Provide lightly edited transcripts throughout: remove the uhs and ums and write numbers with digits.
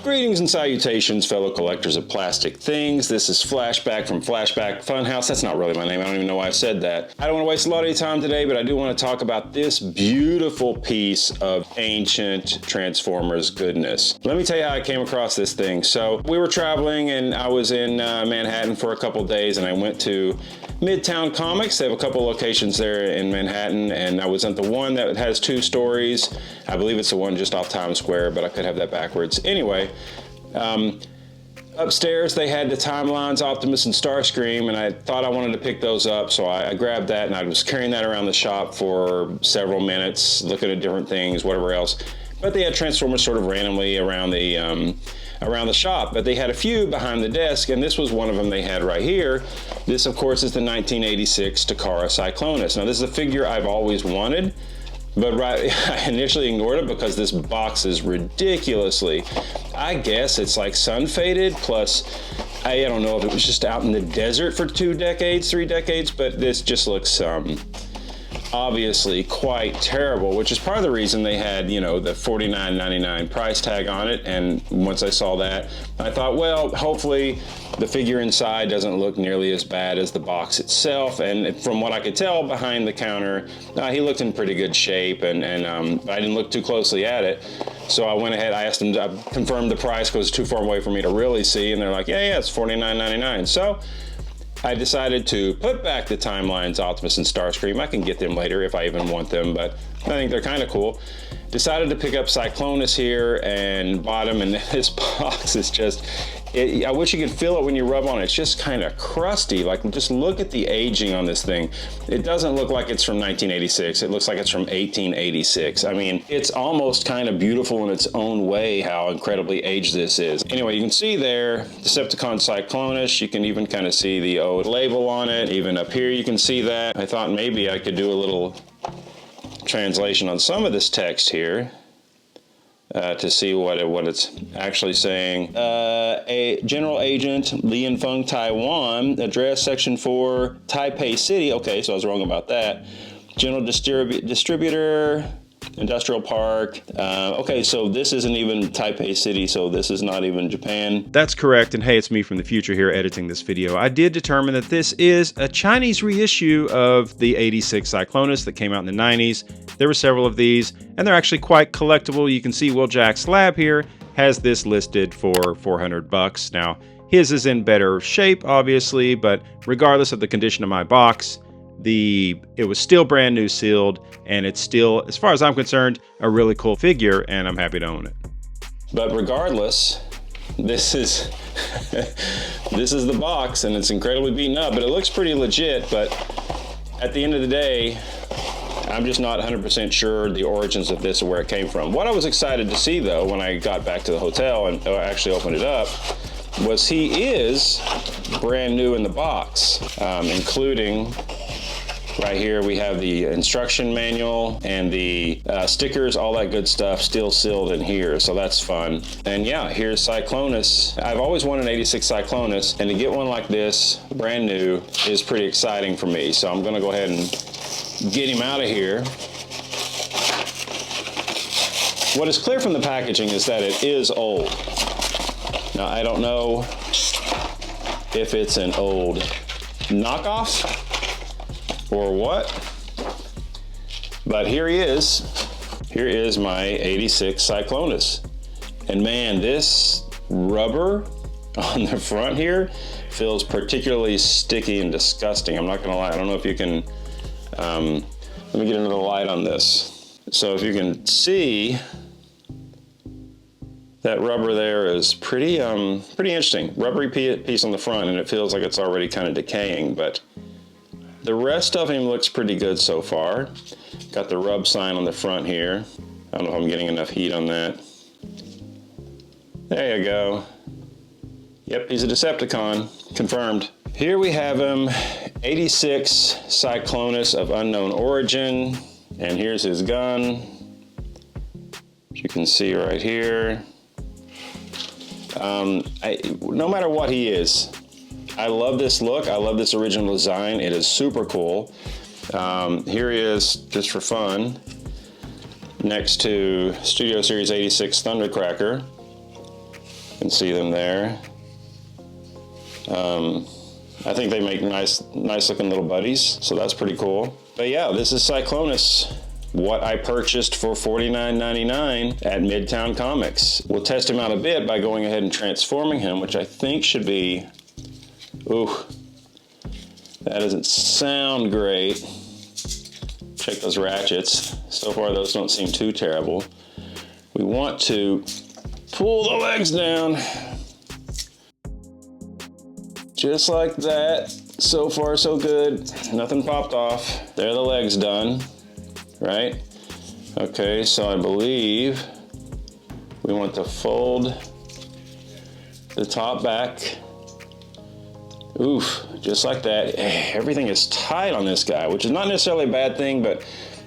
Greetings and salutations, fellow collectors of plastic things. This is Flashback from Flashback Funhouse. That's not really my name. I don't even know why I said that. I don't want to waste a lot of your time today, but I do want to talk about this beautiful piece of ancient Transformers goodness. Let me tell you how I came across this thing. So we were traveling and I was in Manhattan for a couple days, and I went to Midtown Comics. They have a couple locations there in Manhattan, and I was at the one that has 2 stories. I believe it's the one just off Times Square, but I could have that backwards. Anyway, upstairs they had the Timelines, Optimus, and Starscream, and I thought I wanted to pick those up, so I grabbed that, and I was carrying that around the shop for several minutes, looking at different things, whatever else. But they had Transformers sort of randomly around the shop, but they had a few behind the desk, and this was one of them they had right here. This, of course, is the 1986 Takara Cyclonus. Now, this is a figure I've always wanted, but I initially ignored it because this box is ridiculously, I guess it's like sun faded, plus I don't know if it was just out in the desert for 2 decades, 3 decades, but this just looks obviously quite terrible, which is part of the reason they had, you know, the $49.99 price tag on it. And once I saw that, I thought, well, hopefully the figure inside doesn't look nearly as bad as the box itself. And from what I could tell behind the counter, he looked in pretty good shape, and I didn't look too closely at it. So I went ahead, I asked them to confirm the price because it's too far away for me to really see, and they're like, yeah, it's $49.99. So I decided to put back the Timelines, Optimus, and Starscream. I can get them later if I even want them, but I think they're kind of cool. Decided to pick up Cyclonus here and bought him, and this box is just, I wish you could feel it when you rub on it. It's just kind of crusty. Like, just look at the aging on this thing. It doesn't look like it's from 1986. It looks like it's from 1886. I mean, it's almost kind of beautiful in its own way how incredibly aged this is. Anyway, you can see there, Decepticon Cyclonus. You can even kind of see the old label on it. Even up here you can see that. I thought maybe I could do a little translation on some of this text here. To see what it's actually saying. A General Agent Lian Feng, Taiwan, address Section 4, Taipei City. Okay, so I was wrong about that. General Distributor, Industrial Park. Okay, so this isn't even Taipei City, so this is not even Japan. That's correct, and hey, it's me from the future here editing this video. I did determine that this is a Chinese reissue of the 86 Cyclonus that came out in the 90s. There were several of these, and they're actually quite collectible. You can see Will Jack's Lab here has this listed for $400. Now, his is in better shape, obviously, but regardless of the condition of my box, it was still brand new sealed, and it's still, as far as I'm concerned, a really cool figure, and I'm happy to own it. But regardless, this is this is the box, and it's incredibly beaten up, but it looks pretty legit. But at the end of the day, I'm just not 100% sure the origins of this or where it came from. What I was excited to see, though, when I got back to the hotel and actually opened it up, was he is brand new in the box, including right here we have the instruction manual and the stickers, all that good stuff still sealed in here, so that's fun. And yeah, here's Cyclonus. I've always wanted an 86 Cyclonus, and to get one like this, brand new, is pretty exciting for me. So I'm gonna go ahead and get him out of here. What is clear from the packaging is that it is old. Now, I don't know if it's an old knockoff or what, but here he is. Here is my 86 Cyclonus. And man, this rubber on the front here feels particularly sticky and disgusting. I'm not gonna lie, I don't know if you can, let me get another light on this. So if you can see, that rubber there is pretty interesting. Rubbery piece on the front, and it feels like it's already kind of decaying, but the rest of him looks pretty good so far. Got the rub sign on the front here. I don't know if I'm getting enough heat on that. There you go. Yep, he's a Decepticon, confirmed. Here we have him, 86 Cyclonus of unknown origin, and here's his gun. As you can see right here. No matter what he is, I love this look. I love this original design. It is super cool. Here he is, just for fun, next to Studio Series 86 Thundercracker. can see them there. I think they make nice looking little buddies, so that's pretty cool. But yeah, this is Cyclonus, what I purchased for $49.99 at Midtown Comics. We'll test him out a bit by going ahead and transforming him, which I think should be, ooh, that doesn't sound great. Check those ratchets. So far those don't seem too terrible. We want to pull the legs down. Just like that. So far, so good. Nothing popped off. There are the legs done, right? Okay, so I believe we want to fold the top back. Oof, just like that. Everything is tight on this guy, which is not necessarily a bad thing, but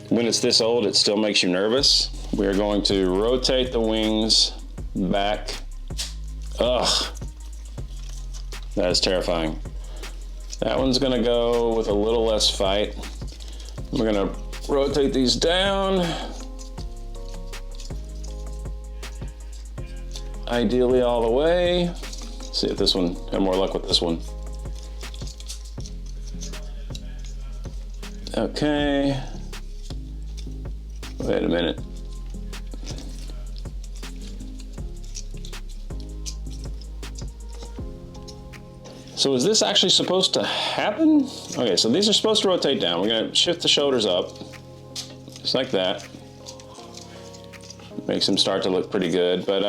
when it's this old, it still makes you nervous. We're going to rotate the wings back. Ugh. That is terrifying. That one's gonna go with a little less fight. We're gonna rotate these down. Ideally all the way. Let's see if this one, have more luck with this one. Okay. Wait a minute. So is this actually supposed to happen? Okay, so these are supposed to rotate down. We're gonna shift the shoulders up, just like that. Makes them start to look pretty good, but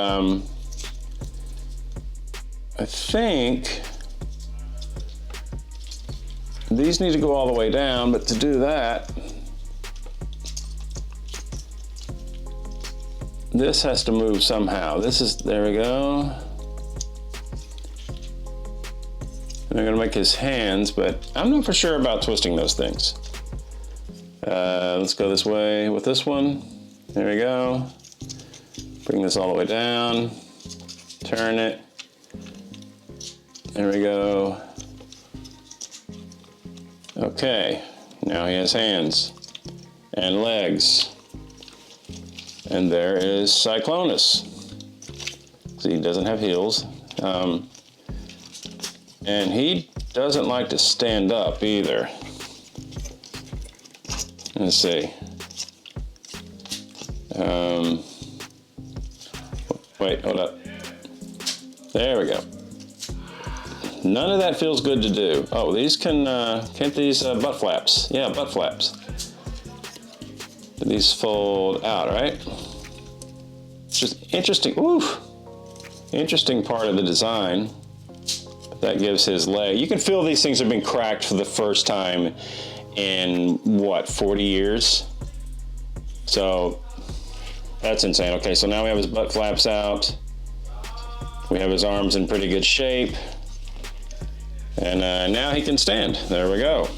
I think these need to go all the way down, but to do that, this has to move somehow. There we go. I'm gonna make his hands, but I'm not for sure about twisting those things. Let's go this way with this one. There we go. Bring this all the way down. Turn it. There we go. Okay, now he has hands and legs. And there is Cyclonus. See, he doesn't have heels. And he doesn't like to stand up either. Let's see. Wait, hold up. There we go. None of that feels good to do. Oh, these can't these butt flaps? Yeah, butt flaps. These fold out, right? It's just interesting, oof. Interesting part of the design. That gives his leg. You can feel these things have been cracked for the first time in, what, 40 years? So, that's insane. Okay, so now we have his butt flaps out. We have his arms in pretty good shape. And now he can stand. There we go.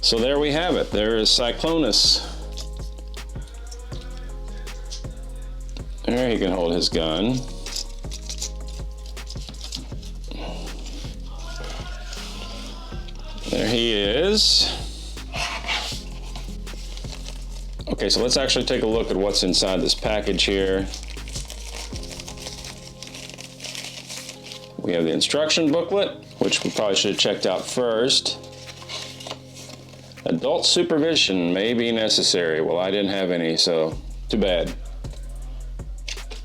So there we have it. There is Cyclonus. There he can hold his gun. There he is. Okay, so let's actually take a look at what's inside this package here. We have the instruction booklet, which we probably should have checked out first. Adult supervision may be necessary. Well, I didn't have any, so too bad.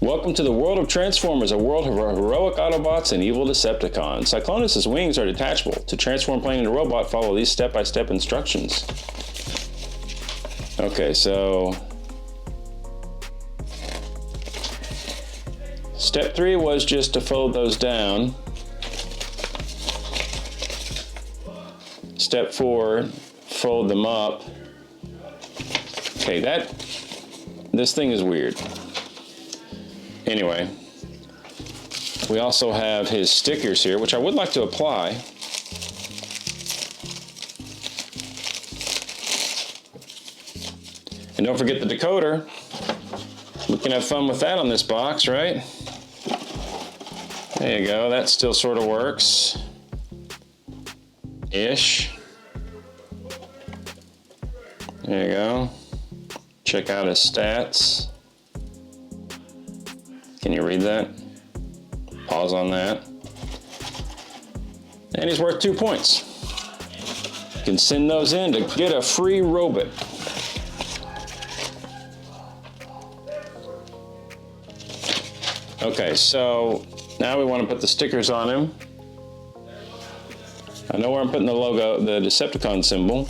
Welcome to the world of Transformers, a world of heroic Autobots and evil Decepticons. Cyclonus' wings are detachable. To transform plane into robot, follow these step-by-step instructions. Okay, so step 3 was just to fold those down. Step 4, fold them up. Okay, this thing is weird. Anyway, we also have his stickers here, which I would like to apply. And don't forget the decoder. We can have fun with that on this box, right? There you go, that still sort of works. Ish. There you go. Check out his stats. Can you read that? Pause on that. And he's worth 2 points. You can send those in to get a free robot. Okay, so now we want to put the stickers on him. I know where I'm putting the logo, the Decepticon symbol.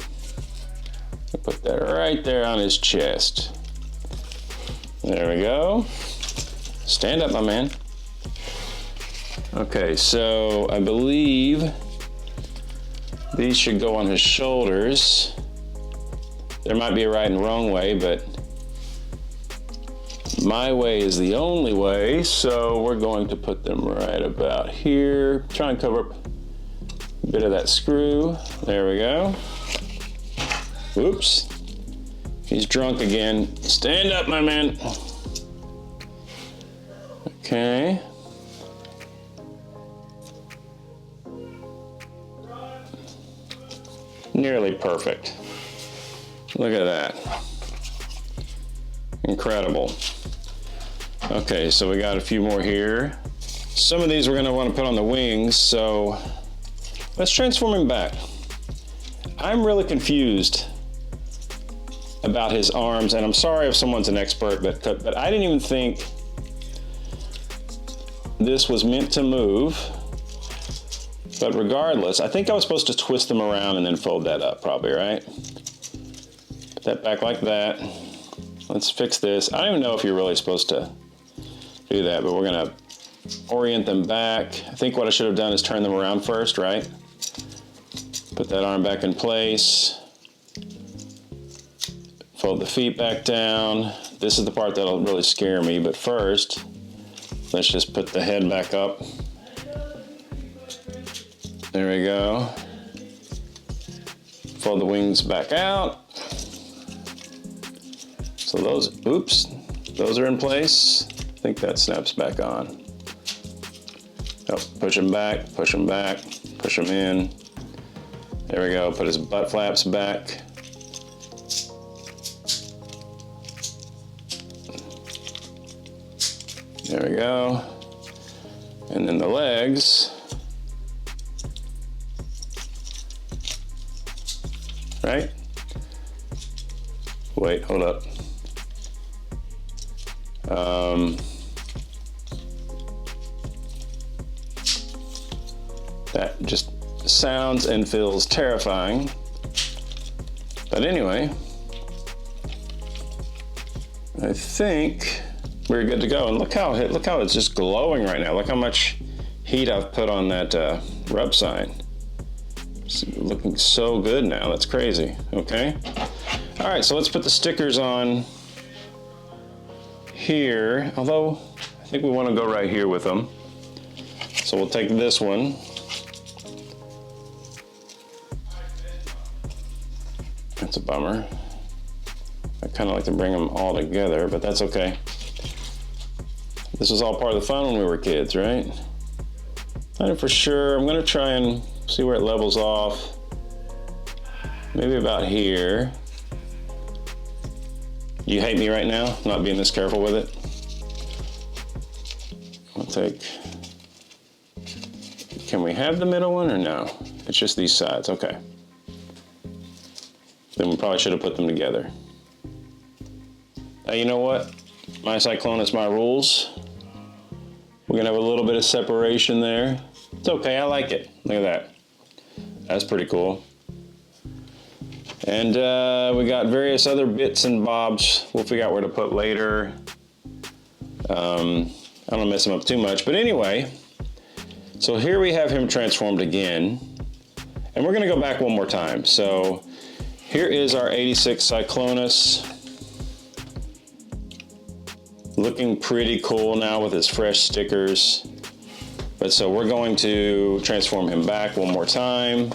I'll put that right there on his chest. There we go. Stand up, my man. Okay, so I believe these should go on his shoulders. There might be a right and wrong way, but my way is the only way, so we're going to put them right about here. Try and cover up a bit of that screw. There we go. Whoops. He's drunk again. Stand up, my man. Okay. Nearly perfect. Look at that. Incredible. Okay, so we got a few more here. Some of these we're gonna want to put on the wings, so let's transform him back. I'm really confused about his arms, and I'm sorry if someone's an expert, but I didn't even think this was meant to move. But regardless, I think I was supposed to twist them around and then fold that up, probably, right? Put that back like that. Let's fix this. I don't even know if you're really supposed to do that, but we're gonna orient them back. I think what I should have done is turn them around first, right? Put that arm back in place. Fold the feet back down. This is the part that'll really scare me, but first, let's just put the head back up. There we go. Fold the wings back out. So those, oops, those are in place. I think that snaps back on. Oh, push him back, push him back, push him in. There we go, put his butt flaps back. There we go. And then the legs. Right? Wait, hold up. That just sounds and feels terrifying. But anyway, I think we're good to go. And look how it's just glowing right now. Look how much heat I've put on that rub sign. It's looking so good now. That's crazy. Okay. All right, so let's put the stickers on here. Although I think we want to go right here with them. So we'll take this one. That's a bummer. I kind of like to bring them all together, but that's okay. This was all part of the fun when we were kids, right? Not even for sure. I'm gonna try and see where it levels off. Maybe about here. You hate me right now, not being this careful with it? I'll take, can we have the middle one or no? It's just these sides, okay. Then we probably should have put them together. Now, you know what? My Cyclonus, my rules. We're gonna have a little bit of separation there. It's okay, I like it. Look at that. That's pretty cool. And we got various other bits and bobs we'll figure out where to put later. I don't wanna mess him up too much, but anyway, so here we have him transformed again. And we're gonna go back one more time. So here is our 86 Cyclonus. Looking pretty cool now with his fresh stickers. But so we're going to transform him back one more time.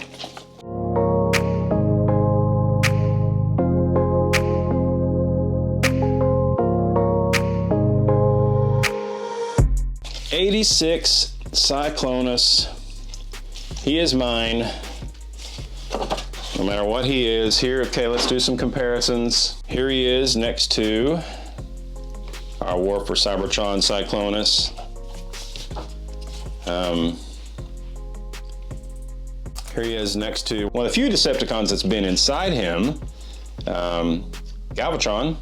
'86 Cyclonus. He is mine. No matter what he is. Here, okay, let's do some comparisons. Here he is next to our War for Cybertron Cyclonus. Here he is next to one of the few Decepticons that's been inside him, Galvatron.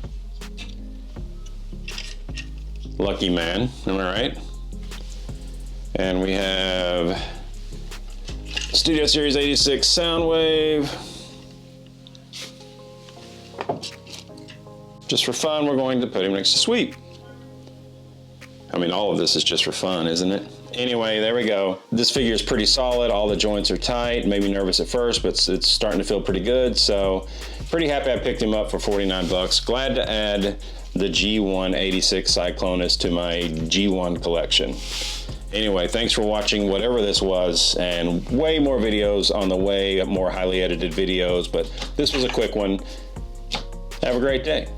Lucky man, am I right? And we have Studio Series 86 Soundwave. Just for fun, we're going to put him next to Sweep. I mean, all of this is just for fun, isn't it? Anyway, there we go. This figure is pretty solid. All the joints are tight. Made me nervous at first, but it's starting to feel pretty good. So pretty happy I picked him up for 49 bucks. Glad to add the G1 86 Cyclonus to my G1 collection. Anyway, thanks for watching whatever this was, and way more videos on the way, more highly edited videos, but this was a quick one. Have a great day.